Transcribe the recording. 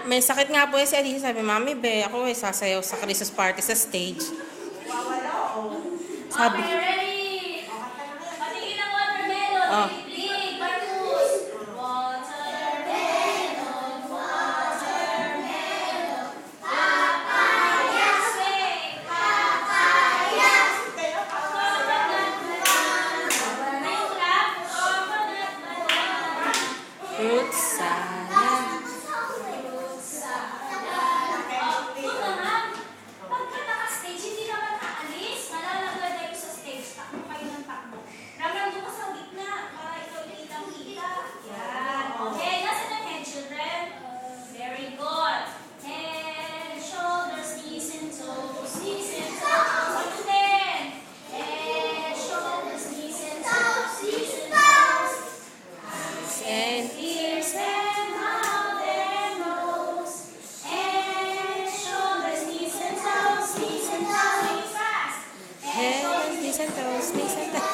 May sakit nga po si Alisa. Sabi, Mami, ako sasayaw sa Christmas party sa stage. Sabi, Okay, ready? Patingin ng watermelon. Oh. Big, Marcus. Watermelon, watermelon. Papayas. Say, papayas. Coconut banana. Coconut banana. fruit salad. Pagka naka-stage, hindi naman aalis. Malalaglag kayo sa stage. Takbo kayo ng takbo. Ramram doon ka sa gitna para ikaw kitang-kita. Yan. Okay, nasa ng head, children? Very good. Head, shoulders, knees and toes. Knees and toes. Up to 10. Head, shoulders, knees and toes. Knees and toes. Eyes and ears and mouth and nose. Head, shoulders, knees and toes. Knees and toes. Really fast. Head, knees and toes, knees and toes.